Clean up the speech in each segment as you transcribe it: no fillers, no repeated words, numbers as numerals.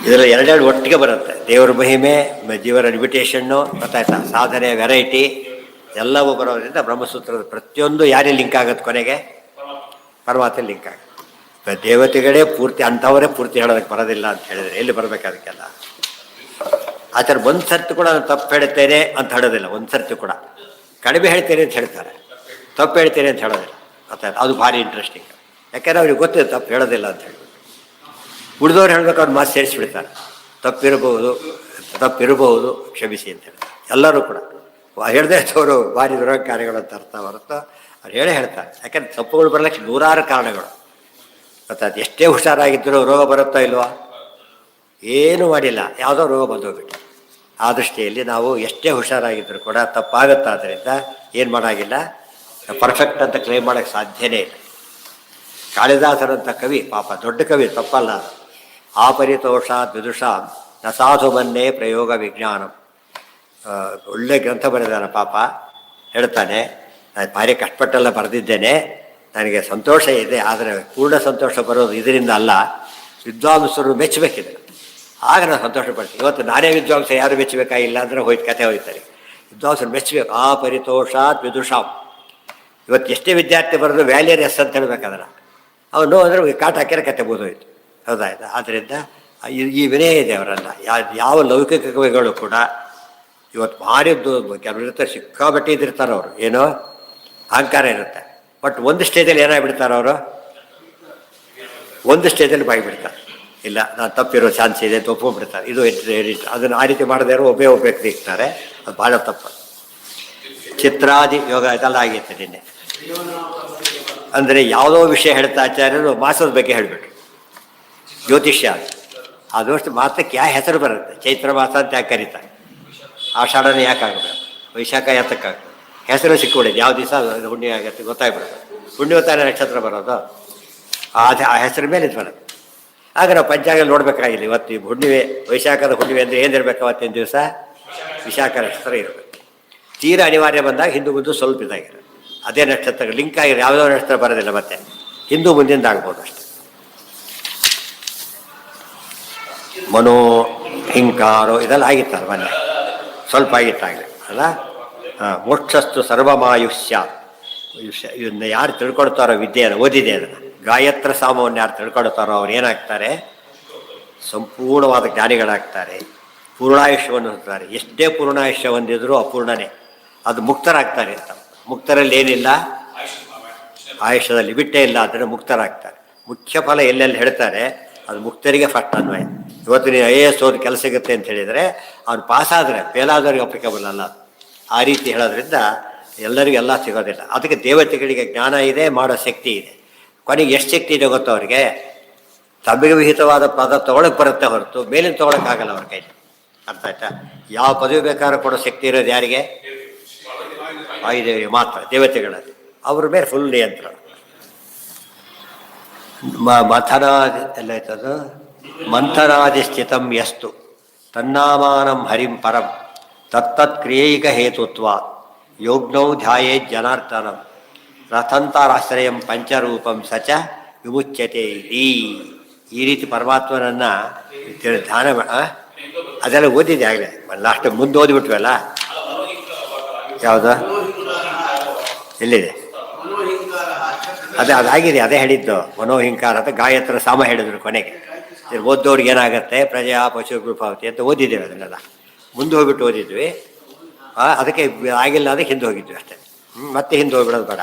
ಇದರಲ್ಲಿ ಎರಡೆರಡು ಒಟ್ಟಿಗೆ ಬರುತ್ತೆ. ದೇವರ ಮಹಿಮೆ, ಜೀವನ ಲಿಮಿಟೇಷನ್ನು, ಗೊತ್ತಾಯ್ತಾ, ಸಾಧನೆ, ವೆರೈಟಿ ಎಲ್ಲವೂ ಬರೋದ್ರಿಂದ ಬ್ರಹ್ಮಸೂತ್ರದ ಪ್ರತಿಯೊಂದು ಯಾರಿಗೆ ಲಿಂಕ್ ಆಗುತ್ತೆ ಕೊನೆಗೆ? ಪರಮಾತ್ಮ ಲಿಂಕ್ ಆಗುತ್ತೆ. ದೇವತೆಗಳೇ ಪೂರ್ತಿ ಅಂಥವರೇ ಪೂರ್ತಿ ಹೇಳೋದಕ್ಕೆ ಬರೋದಿಲ್ಲ ಅಂತ ಹೇಳಿದರೆ ಎಲ್ಲಿ ಬರಬೇಕು ಅದಕ್ಕೆಲ್ಲ? ಆಚಾರ ಒಂದು ಸರ್ತಿ ಕೂಡ ನಾನು ತಪ್ಪು ಹೇಳ್ತೇನೆ ಅಂತ ಹೇಳೋದಿಲ್ಲ. ಒಂದು ಸರ್ತಿ ಕೂಡ ಕಡಿಮೆ ಹೇಳ್ತೇನೆ ಅಂತ ಹೇಳ್ತಾರೆ, ತಪ್ಪು ಹೇಳ್ತೇನೆ ಅಂತ ಹೇಳೋದಿಲ್ಲ. ಗೊತ್ತಾಯ್ತು, ಅದು ಭಾರಿ ಇಂಟ್ರೆಸ್ಟಿಂಗ್. ಯಾಕೆಂದ್ರೆ ಅವ್ರಿಗೆ ಗೊತ್ತಿದೆ ತಪ್ಪು ಹೇಳೋದಿಲ್ಲ ಅಂತ ಹೇಳಿ. ಉಳಿದವ್ರು ಹೇಳ್ಬೇಕು, ಅವ್ರು ಮಾತು ಸೇರಿಸ್ಬಿಡ್ತಾರೆ. ತಪ್ಪಿರಬಹುದು ಕ್ಷಮಿಸಿ ಅಂತ ಹೇಳಿ ಎಲ್ಲರೂ ಕೂಡ ಹೇಳ್ದೆ ಅವರು ಭಾರಿ ದುರಹಂಕಾರಿಗಳು ಅಂತ ಅರ್ಥ ಹೊರತು ಅವ್ರು ಹೇಳೇ ಹೇಳ್ತಾರೆ. ಯಾಕಂದ್ರೆ ತಪ್ಪುಗಳು ಬರಲಿಕ್ಕೆ ನೂರಾರು ಕಾರಣಗಳು. ಗೊತ್ತಾಯ್ತು, ಎಷ್ಟೇ ಹುಷಾರಾಗಿದ್ದರೂ ರೋಗ ಬರುತ್ತೋ ಇಲ್ವಾ? ಏನೂ ಮಾಡಿಲ್ಲ, ಯಾವುದೋ ರೋಗ ಬಂದೋಗ್ಬಿಟ್ಟು. ಆ ದೃಷ್ಟಿಯಲ್ಲಿ ನಾವು ಎಷ್ಟೇ ಹುಷಾರಾಗಿದ್ದರೂ ಕೂಡ ತಪ್ಪಾಗುತ್ತಾದ್ದರಿಂದ ಏನು ಮಾಡೋಂಗಿಲ್ಲ, ಪರ್ಫೆಕ್ಟ್ ಅಂತ ಕ್ಲೇಮ್ ಮಾಡೋಕ್ಕೆ ಸಾಧ್ಯನೇ ಇಲ್ಲ. ಕಾಳಿದಾಸರಂಥ ಕವಿ, ಪಾಪ ದೊಡ್ಡ ಕವಿ, ತಪ್ಪಲ್ಲ ಅದು. ಆಪರಿತೋಷ ವಿದುಷ ನ ಸಾಧು ಮನ್ನೇ ಪ್ರಯೋಗ ವಿಜ್ಞಾನಂ. ಒಳ್ಳೆ ಗ್ರಂಥ ಬರೆದಾನ ಪಾಪ. ಹೇಳ್ತಾನೆ, ನಾನು ಭಾರಿ ಕಷ್ಟಪಟ್ಟೆಲ್ಲ ಬರೆದಿದ್ದೇನೆ, ನನಗೆ ಸಂತೋಷ ಇದೆ, ಆದರೆ ಪೂರ್ಣ ಸಂತೋಷ ಬರೋದು ಇದರಿಂದ ಅಲ್ಲ, ವಿದ್ವಾಂಸರು ಮೆಚ್ಚಬೇಕಿದೆ, ಆಗ ನಾನು ಸಂತೋಷ ಪಡ್ತೀನಿ. ಇವತ್ತು ನಾನೇ ವಿದ್ವಾಂಸ, ಯಾರು ಮೆಚ್ಚಬೇಕಾಗಿಲ್ಲ ಅಂದರೆ ಹೋಯ್ತು, ಕತೆ ಹೋಯ್ತಾರೆ. ವಿದ್ವಾಂಸರು ಮೆಚ್ಚಬೇಕು. ಆ ಪರಿತೋಷಾತ್ ವಿದುಷಾಂ. ಇವತ್ತು ಎಷ್ಟೇ ವಿದ್ಯಾರ್ಥಿ ಬರೋದು ವ್ಯಾಲಿಯರ್ ಎಸ್ ಅಂತ ಹೇಳ್ಬೇಕಾದ್ರೆ ಅವನು ಅಂದರೆ ಕಾಟ ಹಾಕಿರೋ ಕತೆ ಬೋಧೋಯ್ತು. ಹೌದಾಯ್ತು. ಆದ್ದರಿಂದ ಈ ವಿನಯ ಇದೆ ಅವರಲ್ಲ. ಯಾವ ಲೌಕಿಕ ಕವಿಗಳು ಕೂಡ ಇವತ್ತು ಭಾರಿ ಕೆಲವರು ಇರ್ತಾರೆ, ಸಿಕ್ಕಾಬಟ್ಟೆ ಇದ್ದಿರ್ತಾರೆ ಅವರು, ಏನೋ ಅಹಂಕಾರ ಇರುತ್ತೆ. ಬಟ್ ಒಂದು ಸ್ಟೇಜಲ್ಲಿ ಏನಾಗ್ಬಿಡ್ತಾರೆ ಅವರು, ಒಂದು ಸ್ಟೇಜಲ್ಲಿ ಬಾಗಿಬಿಡ್ತಾರೆ. ಇಲ್ಲ, ನಾನು ತಪ್ಪಿರೋ ಚಾನ್ಸ್ ಇದೆ ಅಂತ ಒಪ್ಕೊಂಡ್ಬಿಡ್ತಾರೆ. ಇದು ಅದನ್ನು ಆ ರೀತಿ ಮಾಡದೇ ಇರೋ ಒಬ್ಬೇ ಒಬ್ಬಕ್ಕೆ ಸಿಗ್ತಾರೆ. ಅದು ಭಾಳ ತಪ್ಪು. ಚಿತ್ರಾದಿ ಯೋಗ ಇದೆಲ್ಲ ಆಗಿತ್ತು ನಿನ್ನೆ. ಅಂದರೆ ಯಾವುದೋ ವಿಷಯ ಹೇಳ್ತಾ ಆಚಾರ್ಯರು ಮಾಸದ ಬಗ್ಗೆ ಹೇಳಿಬಿಟ್ರು. ಜ್ಯೋತಿಷ್ಯ ಅದಷ್ಟು ಮಾಸಕ್ಕೆ ಯಾವ ಹೆಸರು ಬರುತ್ತೆ? ಚೈತ್ರ ಮಾಸ ಅಂತ ಯಾಕೆ ಕರೀತಾರೆ? ಆಷಾಢನೇ ಯಾಕೆ ಆಗಬೇಕು? ವೈಶಾಖ ಯಾತಕ್ಕಾಗ್ತದೆ? ಹೆಸರು ಸಿಕ್ಕಿಬಿಡಿದೆ. ಯಾವ ದಿವಸ ಹುಣ್ಣಿಮೆ ಆಗುತ್ತೆ ಗೊತ್ತಾಗ್ಬಿಡುತ್ತೆ. ಹುಣ್ಣಿಮೆ ತಾನೇ ನಕ್ಷತ್ರ ಬರೋದು, ಆ ಹೆಸರ ಮೇಲೆ ಇದು ಬರುತ್ತೆ. ಆಗ ನಾವು ಪಂಚಾಂಗ ನೋಡಬೇಕಾಗಿಲ್ಲ. ಇವತ್ತು ಈ ಹುಣ್ಣಿಮೆ, ವೈಶಾಖದ ಹುಣ್ಣಿಮೆ ಅಂದರೆ ಏನಿರಬೇಕು? ಅವತ್ತಿನ ದಿವಸ ವಿಶಾಖ ನಕ್ಷತ್ರ ಇರಬೇಕು. ತೀರ ಅನಿವಾರ್ಯ ಬಂದಾಗ ಹಿಂದೂ ಮುಂದೆ ಸ್ವಲ್ಪ ಇದಾಗಿರೋ ಅದೇ ನಕ್ಷತ್ರ ಲಿಂಕ್ ಆಗಿರೋ ಯಾವುದೋ ನಕ್ಷತ್ರ ಬರೋದಿಲ್ಲ, ಮತ್ತೆ ಹಿಂದೂ ಮುಂದಿಂದ ಆಗ್ಬೋದು ಅಷ್ಟೆ. ಮನೋ ಹಿಂಕಾರೋ ಇದೆಲ್ಲ ಆಗಿತ್ತಲ್ಲ ಮೊನ್ನೆ, ಸ್ವಲ್ಪ ಆಗಿತ್ತಾಗಲಿ ಅಲ್ಲ. ಮೋಕ್ಷಸ್ತು ಸರ್ವಮಾಯುಷ್ಯ. ಇದನ್ನ ಯಾರು ತಿಳ್ಕೊಳ್ತಾರೋ, ವಿದ್ಯೆಯನ್ನು ಓದಿದೆ ಅದನ್ನು, ಗಾಯತ್ರ ಸಾಮವನ್ನು ಯಾರು ತಿಳ್ಕೊಳ್ತಾರೋ ಅವ್ರು ಏನಾಗ್ತಾರೆ? ಸಂಪೂರ್ಣವಾದ ಜ್ಞಾನಿಗಳಾಗ್ತಾರೆ, ಪೂರ್ಣಾಯುಷ್ಯವನ್ನು ಹೊಂದ್ತಾರೆ. ಎಷ್ಟೇ ಪೂರ್ಣಾಯುಷ್ಯ ಹೊಂದಿದ್ರು ಅಪೂರ್ಣನೇ, ಅದು ಮುಕ್ತರಾಗ್ತಾರೆ ಅಂತ. ಮುಕ್ತರಲ್ಲಿ ಏನಿಲ್ಲ, ಆಯುಷ್ಯದ ಲಿಮಿಟೇ ಇಲ್ಲ, ಅದನ್ನು ಮುಕ್ತರಾಗ್ತಾರೆ. ಮುಖ್ಯ ಫಲ ಎಲ್ಲೆಲ್ಲಿ ಹೇಳ್ತಾರೆ ಅದು ಮುಕ್ತರಿಗೆ ಫಸ್ಟ್ ಅನ್ವಯ. ಇವತ್ತು ನೀವು IAS ಓದಿ ಕೆಲಸ ಸಿಗುತ್ತೆ ಅಂತ ಹೇಳಿದರೆ ಅವ್ನು ಪಾಸಾದರೆ ಫೇಲಾದವ್ರಿಗೆ ಅಪ್ಲಿಕಬಲ್ ಅಲ್ಲ. ಆ ರೀತಿ ಹೇಳೋದ್ರಿಂದ ಎಲ್ಲರಿಗೂ ಎಲ್ಲ ಸಿಗೋದಿಲ್ಲ. ಅದಕ್ಕೆ ದೇವತೆಗಳಿಗೆ ಜ್ಞಾನ ಇದೆ, ಮಾಡೋ ಶಕ್ತಿ ಇದೆ. ಕೊನೆಗೆ ಎಷ್ಟು ಶಕ್ತಿ ಇದೆ ಗೊತ್ತೋ ಅವರಿಗೆ? ತಮಗೆ ವಿಹಿತವಾದ ಪದ ತೊಗೊಳಕ್ಕೆ ಬರುತ್ತೆ ಹೊರತು ಮೇಲಿನ ತೊಗೊಳಕ್ಕಾಗಲ್ಲ ಅವ್ರ ಕೈಲಿ. ಅರ್ಥ ಆಯ್ತಾ? ಯಾವ ಪದವಿ ಬೇಕಾದ್ರೂ ಕೊಡೋ ಶಕ್ತಿ ಇರೋದು ಯಾರಿಗೆ? ವಾಯುದೇವರಿಗೆ ಮಾತ್ರ, ದೇವತೆಗಳಲ್ಲಿ. ಅವ್ರ ಮೇಲೆ ಫುಲ್ ನಿಯಂತ್ರಣ. ಮಥನಾದಿ ಎಲ್ಲ ಆಯ್ತದು. ಮಂಥನಾದಿ ಸ್ಥಿತಂ ಯಸ್ತು ತನ್ನಾಮಾನಂ ಹರಿಂ ಪರಂ ತತ್ತತ್ ಕ್ರಿಯೈಕ ಹೇತುತ್ವ ಯೋಗ್ನೌ ಧ್ಯಾಯೇತ್ ಜನಾರ್ದನಂ ರಥಂತಾರಾಶ್ರಯಂ ಪಂಚರೂಪಂ ಸಚ ವಿಮುಚ್ಯತೆ. ಈ ರೀತಿ ಪರಮಾತ್ಮನನ್ನು ಧ್ಯಾನ ಅದೆಲ್ಲ ಓದಿದೆ ಆಗಲೇ. ಲಾಸ್ಟ್ ಮುಂದೆ ಓದಿಬಿಟ್ವಲ್ಲ. ಯಾವುದು ಎಲ್ಲಿದೆ? ಅದಾಗಿದೆ, ಅದೇ ಹೇಳಿದ್ದು. ಮನೋಹಿಂಕಾರ ಅಂತ ಗಾಯತ್ರ ಸಾಮ ಹೇಳಿದ್ರು ಕೊನೆಗೆ. ಓದೋರಿಗೆ ಏನಾಗುತ್ತೆ? ಪ್ರಜಾ ಪಶು ವಿಭಾವತಿ ಅಂತ ಓದಿದ್ದೇವೆ. ಅದನ್ನೆಲ್ಲ ಮುಂದೆ ಹೋಗ್ಬಿಟ್ಟು ಓದಿದ್ವಿ. ಅದಕ್ಕೆ ಆಗಿಲ್ಲ, ಅದಕ್ಕೆ ಹಿಂದೆ ಹೋಗಿದ್ವಿ ಅಷ್ಟೇ. ಮತ್ತೆ ಹಿಂದೆ ಹೋಗ್ಬಿಡೋದು ಬೇಡ.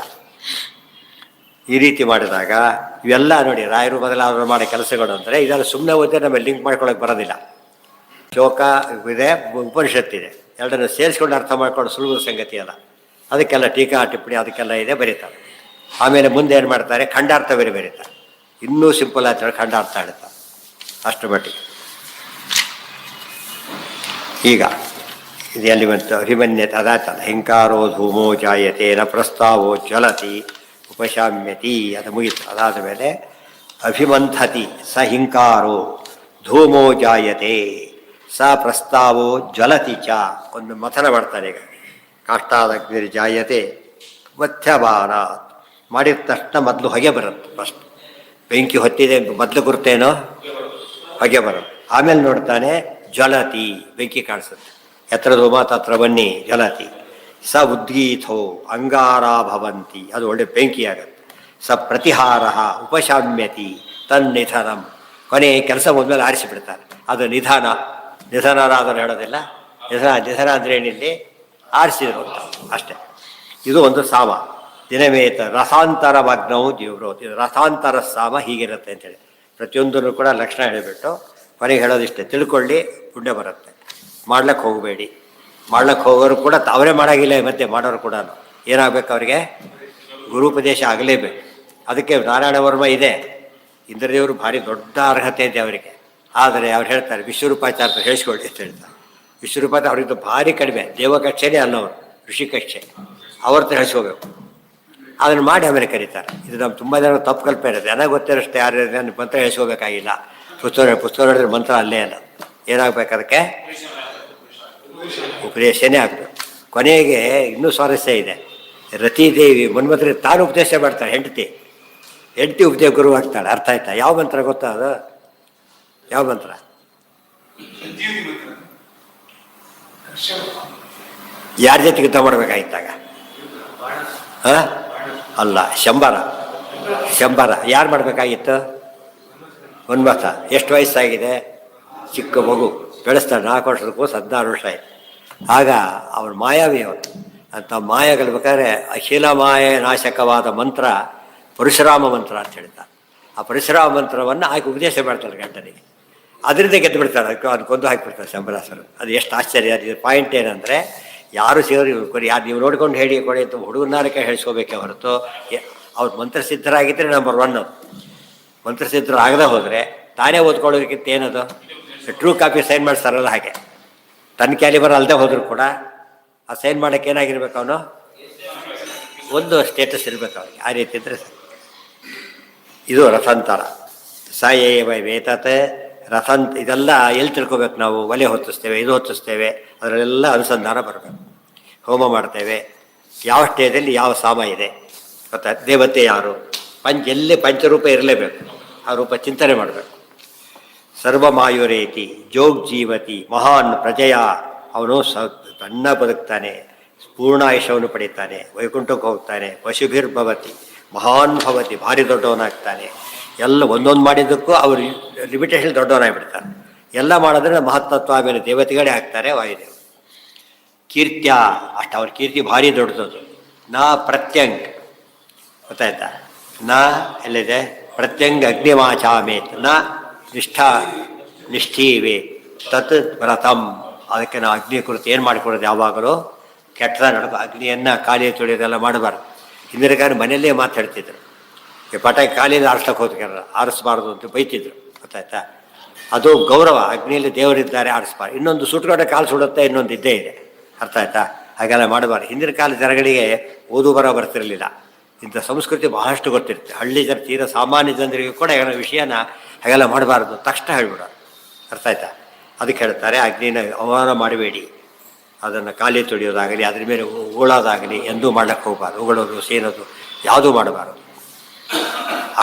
ಈ ರೀತಿ ಮಾಡಿದಾಗ ಇವೆಲ್ಲ ನೋಡಿ, ರಾಯರು ಬದಲಾವಣೆ ಮಾಡೋ ಕೆಲಸಗಳು ಅಂದರೆ ಇದೆಲ್ಲ ಸುಮ್ಮನೆ ಓದಿದ್ರೆ ನಮಗೆ ಲಿಂಕ್ ಮಾಡ್ಕೊಳಕ್ಕೆ ಬರೋದಿಲ್ಲ. ಶ್ಲೋಕ ಇದೆ, ಉಪನಿಷತ್ತಿದೆ, ಎರಡನ್ನು ಸೇರಿಸ್ಕೊಂಡು ಅರ್ಥ ಮಾಡ್ಕೊಂಡು ಸುಲಭದ ಸಂಗತಿ ಅಲ್ಲ. ಅದಕ್ಕೆಲ್ಲ ಟೀಕಾ ಟಿಪ್ಪಣಿ ಅದಕ್ಕೆಲ್ಲ ಇದೆ, ಬರೀತಾರೆ. ಆಮೇಲೆ ಮುಂದೆ ಏನು ಮಾಡ್ತಾರೆ? ಖಂಡಾರ್ಥ ಬೇರೆ ಬರೀತಾರೆ. ಇನ್ನೂ ಸಿಂಪಲ್ ಆಗ್ತಾರೆ, ಖಂಡಾರ್ಥ ಹೇಳ್ತಾರೆ ಅಷ್ಟು ಮಟ್ಟಿಗೆ. ಈಗ ಇದು ಎಲ್ಲಿ ಬಂತು? ಅಭಿಮನ್ಯತೆ ಅದಾಯ್ತಲ್ಲ. ಹಿಂಕಾರೋ ಧೂಮೋ ಜಾಯತೆ ನ ಪ್ರಸ್ತಾವೋ ಜ್ವಲತಿ ಉಪಶಾಮ್ಯತಿ, ಅದು ಮುಗಿತು. ಅದಾದ ಮೇಲೆ ಅಭಿಮಂಥತಿ ಸ ಹಿಂಕಾರೋ ಧೂಮೋ ಜಾಯತೆ ಸ ಪ್ರಸ್ತಾವೋ ಜ್ವಲತಿ ಚ. ಒಂದು ಮಥನ ಮಾಡ್ತಾರೆ. ಈಗ ಕಾಷ್ಟಾದಗ್ನಿರ್ ಜಾಯತೆ ಮಧ್ಯಭಾರ ಮಾಡಿದ ತಕ್ಷಣ ಮೊದಲು ಹೊಗೆ ಬರುತ್ತೆ. ಫಸ್ಟ್ ಬೆಂಕಿ ಹೊತ್ತಿದೆ ಮೊದಲು ಗುರುತೇನೋ ಹೊಗೆ ಬರುತ್ತೆ. ಆಮೇಲೆ ನೋಡ್ತಾನೆ ಜ್ವಲತಿ, ಬೆಂಕಿ ಕಾಣಿಸುತ್ತೆ. ಎತ್ತರದ ಉಮಾ ತತ್ರ ಬನ್ನಿ ಜ್ವಲತಿ. ಸ ಉದ್ಗೀತೋ ಅಂಗಾರ ಭವಂತಿ, ಅದು ಒಳ್ಳೆ ಬೆಂಕಿ ಆಗುತ್ತೆ. ಸ ಪ್ರತಿಹಾರ ಉಪಶಾಮ್ಯತಿ ತನ್ನಿಧನಂ, ಕೊನೆ ಕೆಲಸ ಹೋದ್ಮೇಲೆ ಆರಿಸಿಬಿಡ್ತಾರೆ. ಅದು ನಿಧಾನ. ನಿಧನರಾದರೂ ಹೇಳೋದಿಲ್ಲ. ನಿಧನ ಅಂದರೆ ಏನಿಲ್ಲಿ ಆರಿಸಿದ್ರು ಅಂತ ಅಷ್ಟೇ. ಇದು ಒಂದು ಸಾಮ. ದಿನವೇತ ರಸಾಂತರ ಮಗ್ನವು ಜೀವ್ರೋತಿ, ರಸಾಂತರ ಸಾಮ ಹೀಗಿರುತ್ತೆ ಅಂತೇಳಿ ಪ್ರತಿಯೊಂದನ್ನು ಕೂಡ ಲಕ್ಷಣ ಹೇಳಿಬಿಟ್ಟು ಕೊನೆಗೆ ಹೇಳೋದಿಷ್ಟೇ, ತಿಳ್ಕೊಳ್ಳಿ ಪುಣ್ಯ ಬರುತ್ತೆ, ಮಾಡ್ಲಿಕ್ಕೆ ಹೋಗಬೇಡಿ. ಮಾಡ್ಲಿಕ್ಕೆ ಹೋಗೋರು ಕೂಡ ಅವರೇ ಮಾಡೋಂಗಿಲ್ಲ, ಮತ್ತೆ ಮಾಡೋರು ಕೂಡ ಏನಾಗಬೇಕು, ಅವರಿಗೆ ಗುರುಪದೇಶ ಆಗಲೇಬೇಕು. ಅದಕ್ಕೆ ನಾರಾಯಣ ವರ್ಮ ಇದೆ, ಇಂದ್ರದೇವರು ಭಾರಿ ದೊಡ್ಡ ಅರ್ಹತೆ ಇದೆ ಅವರಿಗೆ. ಆದರೆ ಅವ್ರು ಹೇಳ್ತಾರೆ ವಿಶ್ವರೂಪಾಚಾರ್ಯ ಹೇಳಿಸ್ಕೊಳ್ಳಿ ಅಂತ ಹೇಳ್ತಾರೆ. ವಿಶ್ವರೂಪಾಚಾರ್ಯ ಅವ್ರಿಗೆ ಭಾರಿ ಕಡಿಮೆ, ದೇವಕಕ್ಷೆನೇ ಅಲ್ಲವರು, ಋಷಿಕಕ್ಷೆ, ಅವ್ರ ಹತ್ರ ಹೇಳಿಸ್ಕೋಬೇಕು. ಅದನ್ನು ಮಾಡಿ ಆಮೇಲೆ ಕರೀತಾರೆ. ಇದು ನಮ್ಮ ತುಂಬ ಜನ ತಪ್ಪು ಕಲ್ಪನೆ ಇರುತ್ತೆ. ನನಗೆ ಗೊತ್ತಿರೋಷ್ಟು ಯಾರು ಮಂತ್ರ ಹೇಳಿಸ್ಕೋಬೇಕಾಗಿಲ್ಲ. ಪುಸ್ತಕ ಹೇಳಿದ್ರೆ ಮಂತ್ರ ಅಲ್ಲೇ ಅಲ್ಲ. ಏನಾಗಬೇಕು, ಅದಕ್ಕೆ ಉಪದೇಶನೇ ಆಗಬೇಕು. ಕೊನೆಗೆ ಇನ್ನೂ ಸ್ವಾರಸ್ಯ ಇದೆ. ರತಿದೇವಿ ಮನ್ಮಂತ್ರಿ ತಾನು ಉಪದೇಶ ಮಾಡ್ತಾಳೆ, ಹೆಂಡತಿ ಉಪದೇಶ ಗುರು ಆಗ್ತಾಳೆ. ಅರ್ಥ ಆಯ್ತಾ? ಯಾವ ಮಂತ್ರ ಗೊತ್ತಾ ಅದು? ಯಾವ ಮಂತ್ರ? ಯಾರ ಜೊತೆ ಯುದ್ಧ ಮಾಡ್ಬೇಕಾಗಿತ್ತಾಗ? ಅಲ್ಲ, ಶಂಬರ ಯಾರು ಮಾಡಬೇಕಾಗಿತ್ತು? ಮನ್ಮಥ. ಎಷ್ಟು ವಯಸ್ಸಾಗಿದೆ? ಚಿಕ್ಕ ಮಗು, ಬೆಳೆಸ್ತಾಳೆ. 4 ವರ್ಷದಕ್ಕೂ 16 ವರ್ಷ ಆಯ್ತು. ಆಗ ಅವ್ರ ಮಾಯಾವಿ ಅವರು ಅಂತ ಮಾಯ ಗೆಲ್ಬೇಕಾದ್ರೆ ಅಖಿಲ ನಾಶಕವಾದ ಮಂತ್ರ ಪರಶುರಾಮ ಮಂತ್ರ ಅಂತ ಹೇಳ್ತಾರೆ. ಆ ಪರಶುರಾಮ ಮಂತ್ರವನ್ನು ಆಕೆ ಉಪದೇಶ ಮಾಡ್ತಾಳೆ ಗಂಟನಿಗೆ. ಅದರಿಂದ ಗೆದ್ದು ಬಿಡ್ತಾರೆ. ಅದು ಕೊಂದು ಹಾಕಿಬಿಡ್ತಾರೆ ಶಂಬರಾಸರು. ಅದು ಎಷ್ಟು ಆಶ್ಚರ್ಯ. ಅದು ಪಾಯಿಂಟ್ ಏನಂದರೆ, ಯಾರು ಸೇರಿ ಯಾರು ನೀವು ನೋಡ್ಕೊಂಡು ಹೇಳಿ ಕೊಡಿ ಅಂತ ಹುಡುಗನಾರಕ್ಕೆ ಹೇಳಿಸ್ಕೋಬೇಕೆ ಹೊರತು, ಅವ್ರು ಮಂತ್ರಸಿದ್ಧರಾಗಿದ್ದರೆ ನಂಬರ್ 1. ಮಂತ್ರಸಿದ್ಧರು ಆಗದೆ ಹೋದರೆ ತಾನೇ ಓದ್ಕೊಳ್ಳೋದಕ್ಕಿಂತ ಏನದು, ಟ್ರೂ ಕಾಪಿ ಸೈನ್ ಮಾಡಿಸ್ತಾರಲ್ಲ ಹಾಗೆ, ತನ್ನ ಕ್ಯಾಲಿಬರ್ ಅಲ್ಲದೆ ಹೋದರೂ ಕೂಡ ಆ ಸೈನ್ ಮಾಡೋಕ್ಕೆ ಏನಾಗಿರ್ಬೇಕು, ಅವನು ಒಂದು ಸ್ಟೇಟಸ್ ಇರಬೇಕು ಅವನಿಗೆ. ಆ ರೀತಿ ಇದ್ದರೆ ಇದು ರಥಾಂತರ. ಸ ಏವ ವೇತತೆ ರಥಂತ. ಇದೆಲ್ಲ ಎಲ್ಲಿ ತಿಳ್ಕೊಬೇಕು ನಾವು? ಒಲೆ ಹೊತ್ತಿಸ್ತೇವೆ, ಇದು ಹೊತ್ತಿಸ್ತೇವೆ, ಅದರಲ್ಲೆಲ್ಲ ಅನುಸಂಧಾನ ಬರಬೇಕು. ಹೋಮ ಮಾಡ್ತೇವೆ, ಯಾವ ಸ್ಟೇಜಲ್ಲಿ ಯಾವ ಸಾಮ ಇದೆ ಗೊತ್ತಾ? ದೇವತೆ ಯಾರು, ಎಲ್ಲಿ ಪಂಚರೂಪ ಇರಲೇಬೇಕು, ಆ ರೂಪ ಚಿಂತನೆ ಮಾಡಬೇಕು. ಸರ್ವಮಾಯುರೇತಿ ಜೋಗ್ ಜೀವತಿ ಮಹಾನ್ ಪ್ರಜೆಯ, ಅವನು ಸಣ್ಣ ಬದುಕ್ತಾನೆ, ಪೂರ್ಣ ಆಯುಷ್ಯವನ್ನು ಪಡೀತಾನೆ, ವೈಕುಂಠಕ್ಕೆ ಹೋಗ್ತಾನೆ. ಪಶುಭಿರ್ಭವತಿ ಮಹಾನ್ ಭವತಿ, ಭಾರಿ ದೊಡ್ಡವನಾಗ್ತಾನೆ. ಎಲ್ಲ ಒಂದೊಂದು ಮಾಡಿದ್ದಕ್ಕೂ ಅವರು ಲಿಮಿಟೇಷನ್ ದೊಡ್ಡವನಾಗಿಬಿಡ್ತಾರೆ. ಎಲ್ಲ ಮಾಡಿದ್ರೆ ಮಹತ್ತತ್ವ ಆಮೇಲೆ ದೇವತೆಗಳೇ ಆಗ್ತಾರೆ ವಾಯುದೇವ. ಕೀರ್ತ್ಯ ಅಷ್ಟು, ಅವ್ರ ಕೀರ್ತಿ ಭಾರಿ ದೊಡ್ಡದು. ನಾ ಪ್ರತ್ಯಂಗ್ ಗೊತ್ತಾಯ್ತಾ? ನಾ ಎಲ್ಲಿದೆ? ಪ್ರತ್ಯಂಗ್ ಅಗ್ನಿವಾಚಾಮೇತ್ ನ ನಿಷ್ಠೀವೇ ತತ್ ವ್ರತಂ. ಅದಕ್ಕೆ ನಾವು ಅಗ್ನಿ ಕುರಿತು ಏನು ಮಾಡಿಕೊಡೋದು, ಯಾವಾಗಲೂ ಕೆಟ್ಟದ ನಡ್ಕೊ, ಅಗ್ನಿಯನ್ನು ಖಾಲಿ ತೊಳೆಯೋದೆಲ್ಲ ಮಾಡಬಾರ್ದು. ಹಿಂದಿನ ಕಾಲ ಮನೆಯಲ್ಲೇ ಮಾತಾಡ್ತಿದ್ರು, ಪಟಾಕಿ ಖಾಲಿಯಿಂದ ಆರಿಸ್ಲಕ್ಕೆ ಹೋಗ್ತಾರೆ, ಆರಿಸ್ಬಾರ್ದು ಅಂತ ಬೈತಿದ್ರು. ಗೊತ್ತಾಯ್ತಾ? ಅದು ಗೌರವ. ಅಗ್ನಿಯಲ್ಲಿ ದೇವರಿದ್ದಾರೆ, ಆರಿಸ್ಬಾರ್ದು. ಇನ್ನೊಂದು ಸುಟ್ಕೊಂಡೆ ಕಾಲು ಸುಡುತ್ತೆ, ಇನ್ನೊಂದು ಇದ್ದೇ ಇದೆ. ಅರ್ಥ ಆಯ್ತಾ? ಹಾಗೆಲ್ಲ ಮಾಡಬಾರ್ದು. ಹಿಂದಿನ ಕಾಲ ಜನಗಳಿಗೆ ಓದು ಬರ ಬರ್ತಿರಲಿಲ್ಲ. ಇಂಥ ಸಂಸ್ಕೃತಿ ಬಹಳಷ್ಟು ಗೊತ್ತಿರುತ್ತೆ. ಹಳ್ಳಿ ಜನ ತೀರ ಸಾಮಾನ್ಯ ಜನರಿಗೆ ಕೂಡ ವಿಷಯನ ಹಾಗೆಲ್ಲ ಮಾಡಬಾರ್ದು, ತಕ್ಷಣ ಹೇಳ್ಬಿಡೋದು. ಅರ್ಥ ಆಯ್ತಾ? ಅದಕ್ಕೆ ಹೇಳ್ತಾರೆ, ಅಗ್ನಿನ ಅವಮಾನ ಮಾಡಬೇಡಿ, ಅದನ್ನು ಖಾಲಿ ತೊಳೆಯೋದಾಗಲಿ, ಅದ್ರ ಮೇಲೆ ಉಗಳೋದಾಗಲಿ ಎಂದೂ ಮಾಡ್ಲಿಕ್ಕೆ ಹೋಗಬಾರ್ದು. ಉಗಳೋದು, ಸೇರೋದು ಯಾವುದೂ ಮಾಡಬಾರ್ದು.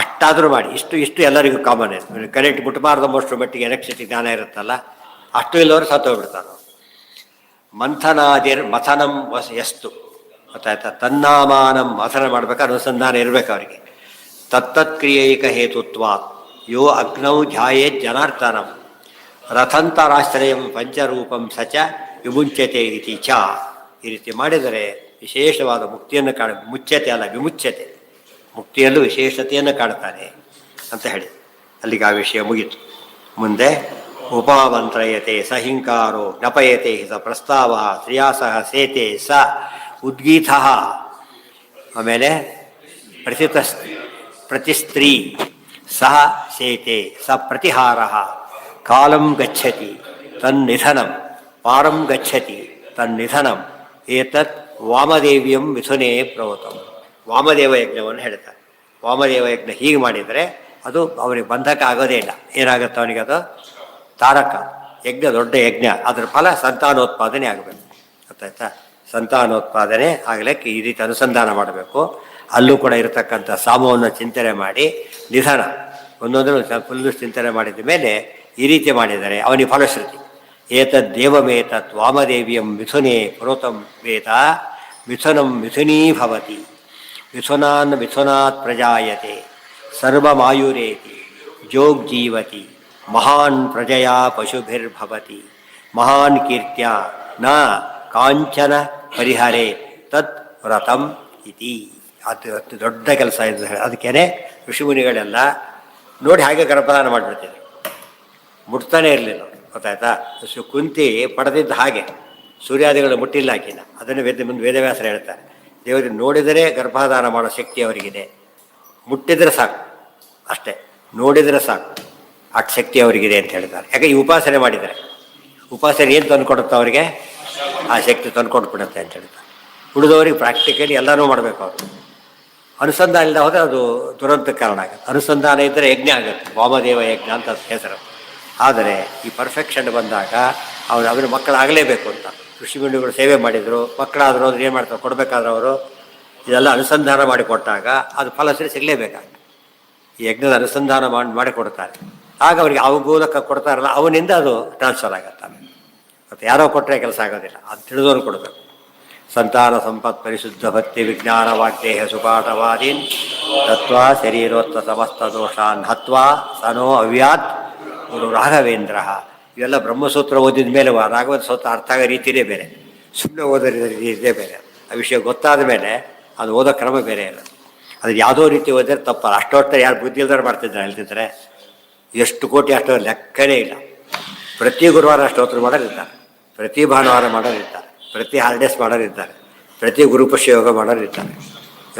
ಅಷ್ಟಾದರೂ ಮಾಡಿ. ಇಷ್ಟು ಎಲ್ಲರಿಗೂ ಕಾಮನ್ ಇದೆ. ಕರೆಂಟ್ ಮುಟ್ಟಬಾರ್ದಷ್ಟು ಮಟ್ಟಿಗೆ ಎಲೆಕ್ಟ್ರಿಸಿಟಿ ಜ್ಞಾನ ಇರುತ್ತಲ್ಲ, ಅಷ್ಟು ಇಲ್ಲವರು ಸತ್ತೋಗ್ಬಿಡ್ತಾರೆ. ಮಥನಂ ಎಷ್ಟು ಗೊತ್ತಾಯ್ತಾ? ತನ್ನಾಮಾನಂ ಮಥನ ಮಾಡ್ಬೇಕಾದ್ರೆ ಅನುಸಂಧಾನ ಇರಬೇಕು ಅವರಿಗೆ. ತತ್ತತ್ಕ್ರಿಯೈಕ ಹೇತುತ್ವ ಯೋ ಅಗ್ನೌ ಧ್ಯಾಯೇತ್ ಜನಾರ್ದನಂ ರಥಂತರಾಶ್ರಯಂ ಪಂಚರೂಪಂ ಸಚ ವಿಮುಚ್ಯತೆ ಇತಿ ಚ. ಈ ರೀತಿ ಮಾಡಿದರೆ ವಿಶೇಷವಾದ ಮುಕ್ತಿಯನ್ನು ಮುಚ್ಯತೆ ಅಲ್ಲ, ವಿಮುಚ್ಯತೆ, ಮುಕ್ತಿಯಲ್ಲೂ ವಿಶೇಷತೆಯನ್ನು ಕಾಣ್ತಾನೆ ಅಂತ ಹೇಳಿ ಅಲ್ಲಿಗೆ ಆ ವಿಷಯ ಮುಗಿತು. ಮುಂದೆ ಉಪಮಂತ್ರಯತೆ ಸ ಹಿಂಕಾರೋ ಜ್ಞಪಯತೆ ಸ ಪ್ರಸ್ತಾವ ಶ್ರಿಯಾಸಃ ಸೇತೆ ಸ ಉದ್ಗೀತ. ಆಮೇಲೆ ಪ್ರತಿಸ್ತ್ರೀ ಸಹ ಸೇತೆ ಸ ಪ್ರತಿಹಾರ ಕಾಲಂ ಗಚ್ಚತಿ ತನ್ನಿಧನಂ ಪಾರಂ ಗಚ್ಚತಿ ತನ್ನಿಧನಂ ಏತತ್ ವಾಮದೇವ್ಯಂ ಮಿಥುನೇ ಪ್ರವತಂ. ವಾಮದೇವ ಯಜ್ಞವನ್ನು ಹೇಳ್ತಾರೆ. ವಾಮದೇವ ಯಜ್ಞ ಹೀಗೆ ಮಾಡಿದರೆ ಅದು ಅವನಿಗೆ ಬಂಧಕ ಆಗೋದೇ ಇಲ್ಲ. ಏನಾಗುತ್ತೆ ಅವನಿಗೆ? ಅದು ತಾರಕ ಯಜ್ಞ, ದೊಡ್ಡ ಯಜ್ಞ. ಅದರ ಫಲ ಸಂತಾನೋತ್ಪಾದನೆ ಆಗಬೇಕು. ಗೊತ್ತಾಯ್ತಾ? ಸಂತಾನೋತ್ಪಾದನೆ ಆಗಲಿಕ್ಕೆ ಈ ರೀತಿ ಅನುಸಂಧಾನ ಮಾಡಬೇಕು. ಅಲ್ಲೂ ಕೂಡ ಇರತಕ್ಕಂಥ ಸಾಮವನ್ನು ಚಿಂತನೆ ಮಾಡಿ ನಿಧನ ಒಂದೊಂದು ಫುಲ್ಲು ಚಿಂತನೆ ಮಾಡಿದ ಮೇಲೆ ಈ ರೀತಿ ಮಾಡಿದರೆ ಅವನಿಗೆ ಫಲಶ್ರುತಿ. ಏತದ್ದೇವಮೇತತ್ ವಾಮದೇವಿಯಂ ಮಿಥುನೇ ಪುರೋತಂ ವೇದ ಮಿಥುನಂ ಮಿಥುನೀ ಭವತಿ ಮಿಥುನಾನ್ ಮಿಥುನಾತ್ ಪ್ರಜಾಯತೆ ಸರ್ವಮಾಯುರೇತಿ ಜೋಗ್ಜೀವತಿ ಮಹಾನ್ ಪ್ರಜಯಾ ಪಶುಭಿರ್ಭವತಿ ಮಹಾನ್ ಕೀರ್ತ್ಯ ನ ಕಾಂಚನ ಪರಿಹರೆ ತತ್ ವ್ರತಂ ಇತಿ. ಅದು ದೊಡ್ಡ ಕೆಲಸ ಇದು. ಅದಕ್ಕೇನೆ ಋಷಿಮುನಿಗಳೆಲ್ಲ ನೋಡಿ ಹಾಗೆ ಗರ್ಭಧಾನ ಮಾಡಿಬಿಡ್ತಿದ್ರು, ಮುಟ್ತಾನೆ ಇರಲಿಲ್ಲ. ಗೊತ್ತಾಯ್ತಾ? ಕುಂತಿ ಪಡೆದಿದ್ದ ಹಾಗೆ ಸೂರ್ಯಾದಿಗಳು ಮುಟ್ಟಿಲ್ಲ ಆಕಿನ. ಅದನ್ನು ಮುಂದೆ ವೇದವ್ಯಾಸರು ಹೇಳ್ತಾರೆ, ದೇವರಿಗೆ ನೋಡಿದರೆ ಗರ್ಭಧಾನ ಮಾಡೋ ಶಕ್ತಿ ಅವರಿಗಿದೆ, ಮುಟ್ಟಿದರೆ ಸಾಕು, ಅಷ್ಟೇ ನೋಡಿದರೆ ಸಾಕು, ಅಷ್ಟು ಶಕ್ತಿ ಅವರಿಗಿದೆ ಅಂತ ಹೇಳ್ತಾರೆ. ಯಾಕೆ ಈ ಉಪಾಸನೆ ಮಾಡಿದರೆ, ಉಪಾಸನೆ ಏನು ತಂದುಕೊಡುತ್ತೆ ಅವರಿಗೆ? ಆ ಶಕ್ತಿ ತಂದುಕೊಟ್ಬಿಡುತ್ತೆ ಅಂತ ಹೇಳ್ತಾರೆ. ಉಳಿದವರಿಗೆ ಪ್ರಾಕ್ಟಿಕಲಿ ಎಲ್ಲನೂ ಮಾಡಬೇಕು ಅವರು. ಅನುಸಂಧಾನ ಇಲ್ಲದೆ ಹೋದರೆ ಅದು ದುರಂತಕ್ಕೆ ಕಾರಣ ಆಗುತ್ತೆ. ಅನುಸಂಧಾನ ಇದ್ದರೆ ಯಜ್ಞ ಆಗುತ್ತೆ, ವಾಮದೇವ ಯಜ್ಞ ಅಂತ ಹೆಸರು. ಆದರೆ ಈ ಪರ್ಫೆಕ್ಷನ್ ಬಂದಾಗ ಅವನ ಮಕ್ಕಳಾಗಲೇಬೇಕು ಅಂತ ಋಷಿಮುನಿಗಳು ಸೇವೆ ಮಾಡಿದರು, ಮಕ್ಕಳಾದರೂ ಅದ್ರ ಏನು ಮಾಡ್ತಾರೆ, ಕೊಡಬೇಕಾದ್ರೆ ಅವರು ಇದೆಲ್ಲ ಅನುಸಂಧಾನ ಮಾಡಿ ಕೊಟ್ಟಾಗ ಅದು ಫಲಶ್ರೀ ಸಿಗಲೇಬೇಕಾಗ. ಈ ಯಜ್ಞದ ಅನುಸಂಧಾನ ಮಾಡಿಕೊಡ್ತಾರೆ. ಆಗ ಅವರಿಗೆ ಅವ ಮೂಲಕ ಕೊಡ್ತಾರಲ್ಲ, ಅವನಿಂದ ಅದು ಟ್ರಾನ್ಸ್ಫರ್ ಆಗುತ್ತೆ. ಮತ್ತು ಯಾರೋ ಕೊಟ್ಟರೆ ಕೆಲಸ ಆಗೋದಿಲ್ಲ, ಅದು ತಿಳಿದವರು ಕೊಡಬೇಕು. ಸಂತಾನ ಸಂಪತ್ ಪರಿಶುದ್ಧ ಭಕ್ತಿ ವಿಜ್ಞಾನ ವಾಗ್ದೇಹ ಸುಪಾಠವಾದೀನ್ ತತ್ವ ಶರೀರೋತ್ಥ ಸಮಸ್ತ ದೋಷಾನ್ ಹತ್ವಾ ಸನೋ ಅವ್ಯಾತ್ ಗುರು ರಾಘವೇಂದ್ರ. ಇವೆಲ್ಲ ಬ್ರಹ್ಮಸೂತ್ರ ಓದಿದ ಮೇಲೆ ರಾಘವೇಂದ್ರ ಸೂತ್ರ ಅರ್ಥ ಆಗೋ ರೀತಿಯೇ ಬೇರೆ, ಸುಮ್ಮನೆ ಓದೋ ರೀತಿಯೇ ಬೇರೆ. ಆ ವಿಷಯ ಗೊತ್ತಾದ ಮೇಲೆ ಅದು ಓದೋ ಕ್ರಮ ಬೇರೆ ಇಲ್ಲ. ಅದು ಯಾವುದೋ ರೀತಿ ಓದಿದ್ರೆ ತಪ್ಪಲ್ಲ. ಅಷ್ಟೊಟ್ಟು ಯಾರು ಬುದ್ಧಿ ಇಲ್ದಾರು ಮಾಡ್ತಿದ್ದಾರೆ ಹೇಳ್ತಿದ್ದಾರೆ. ಎಷ್ಟು ಕೋಟಿ ಅಷ್ಟು ಲೆಕ್ಕನೇ ಇಲ್ಲ. ಪ್ರತಿ ಗುರುವಾರ ಸ್ತೋತ್ರ ಮಾಡೋರಿರ್ತಾರೆ, ಪ್ರತಿ ಭಾನುವಾರ ಮಾಡೋರಿರ್ತಾರೆ, ಪ್ರತಿ ಹಾಲಿಡೇಸ್ ಮಾಡೋರಿರ್ತಾರೆ, ಪ್ರತಿ ಗುರುಪುಷ್ಯ ಯೋಗ ಮಾಡೋರಿರ್ತಾರೆ.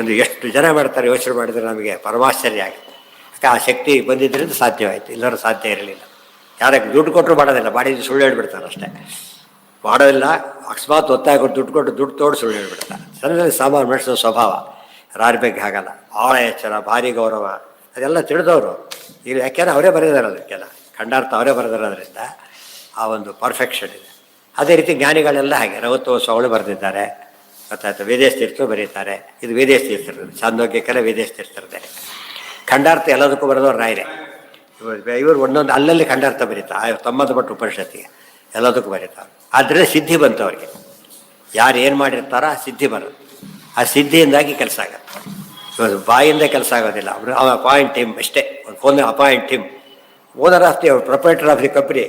ಒಂದು ಎಷ್ಟು ಜನ ಮಾಡ್ತಾರೆ ಯೋಚನೆ ಮಾಡಿದರೆ ನಮಗೆ ಪರಮಾಶ್ಚರ್ಯ ಆಗುತ್ತೆ. ಯಾಕೆ ಆ ಶಕ್ತಿ ಬಂದಿದ್ದರಿಂದ ಸಾಧ್ಯವಾಯಿತು, ಎಲ್ಲರೂ ಸಾಧ್ಯ ಇರಲಿಲ್ಲ. ಯಾರಕ್ಕೆ ದುಡ್ಡು ಕೊಟ್ಟರು ಮಾಡೋದಿಲ್ಲ, ಮಾಡಿದ್ದು ಸುಳ್ಳು ಹೇಳ್ಬಿಡ್ತಾರೆ ಅಷ್ಟೇ. ಮಾಡೋದಿಲ್ಲ, ಅಕಸ್ಮಾತ್ ಒತ್ತಾಯ ಕೊಟ್ಟು ದುಡ್ಡು ಕೊಟ್ಟು ದುಡ್ಡು ತೋಡು ಸುಳ್ಳು ಹೇಳ್ಬಿಡ್ತಾರೆ. ಸಣ್ಣದಲ್ಲಿ ಸಾಮಾನು ನಡೆಸೋ ಸ್ವಭಾವ ಯಾರ ಬಗ್ಗೆ ಹಾಗಲ್ಲ. ಭಾಳ ಎಚ್ಚರ, ಭಾರಿ ಗೌರವ, ಅದೆಲ್ಲ ತಿಳಿದವರು. ಈಗ ಯಾಕೆಂದ್ರೆ ಅವರೇ ಬರೆದಿದ್ದಾರೆ, ಅದಕ್ಕೆಲ್ಲ ಖಂಡಾರ್ಥ ಅವರೇ ಬರೆದಿರೋದ್ರಿಂದ ಆ ಒಂದು ಪರ್ಫೆಕ್ಷನ್ ಇದೆ. ಅದೇ ರೀತಿ ಜ್ಞಾನಿಗಳೆಲ್ಲ ಹಾಗೆ ರವತ್ತೋತ್ಸವ ಅವಳು ಬರೆದಿದ್ದಾರೆ. ಗೊತ್ತಾಯ್ತು, ವೇದೇಶ ತೀರ್ಥರು ಬರೀತಾರೆ. ಇದು ವೇದೇಶ ತೀರ್ಥರು, ಚಾಂದೋಗ್ಯಕ್ಕೆಲ್ಲ ವೇದೇಶ ತೀರ್ಥರದೇ. ಖಂಡಾರ್ಥ ಎಲ್ಲದಕ್ಕೂ ಬರೆದವ್ರು ರಾಯರೇ. ಇವರು ಒಂದೊಂದು ಅಲ್ಲಲ್ಲಿ ಖಂಡಾರ್ಥ ಬರೀತಾ, ಸಂಬಂಧಪಟ್ಟ ಉಪನಿಷತ್ತಿಗೆ ಎಲ್ಲದಕ್ಕೂ ಬರೀತಾರೆ. ಆದ್ದರಿಂದ ಸಿದ್ಧಿ ಬಂತು ಅವರಿಗೆ. ಯಾರು ಏನು ಮಾಡಿರ್ತಾರೋ ಆ ಸಿದ್ಧಿ ಬರೋದು. ಆ ಸಿದ್ಧಿಯಿಂದಾಗಿ ಕೆಲಸ ಆಗುತ್ತೆ. ಇವಾಗ ಬಾಯಿಂದ ಕೆಲಸ ಆಗೋದಿಲ್ಲ. ಅವರು ಅಪಾಯಿಂಟ್ ಟೀಮ್ ಅಷ್ಟೇ, ಒಂದು phone appointment, owner of the proprietor of the company.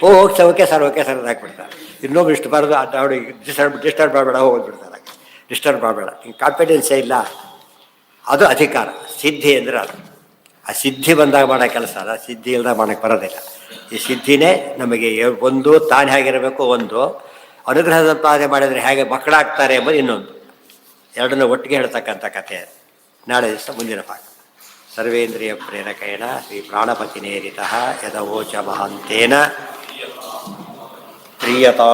ಹೋಗಿ sir okay sir okay sir ಅಂತ ಹಾಕ್ಬಿಡ್ತಾರೆ. ಇನ್ನೊಬ್ರು ಇಷ್ಟು ಬರೋದು ಅವ್ರಿಗೆ ಡಿಸ್ಟರ್ಬ್ ಮಾಡಬೇಡ, ಹೋಗ್ಬಿಡ್ತಾರೆ. ಡಿಸ್ಟರ್ಬ್ ಮಾಡಬೇಡ, ಹಿಂಗೆ ಕಾನ್ಫಿಡೆನ್ಸೇ ಇಲ್ಲ. ಅದು ಅಧಿಕಾರ. ಸಿದ್ಧಿ ಅಂದರೆ ಅದು. ಆ ಸಿದ್ಧಿ ಬಂದಾಗ ಮಾಡೋ ಕೆಲಸ ಅಲ್ಲ, ಸಿದ್ಧಿ ಇಲ್ಲದಾಗ ಮಾಡೋಕ್ಕೆ ಬರೋದಿಲ್ಲ. ಈ ಸಿದ್ಧಿನೇ ನಮಗೆ ಒಂದು ತಾನು ಹೇಗಿರಬೇಕು, ಒಂದು ಅನುಗ್ರಹ ಸಂಪಾದನೆ ಮಾಡಿದರೆ ಹೇಗೆ ಮಕ್ಕಳಾಗ್ತಾರೆ ಎಂಬುದು ಇನ್ನೊಂದು. ಎರಡನ್ನೂ ಒಟ್ಟಿಗೆ ಹೇಳ್ತಕ್ಕಂಥ ಕಥೆ. ನಾಳೆ ದಿವಸ ಮುಂದಿನ ಭಾಗ. ಸರ್ವೇಂದ್ರಿಯ ಪ್ರೇರಕೇಣ ಶ್ರೀ ಪ್ರಾಣಪತಿ ನೇರಿತಃ ಯದವೋಚ ಮಹಾಂತೇನ ಪ್ರಿಯತಾ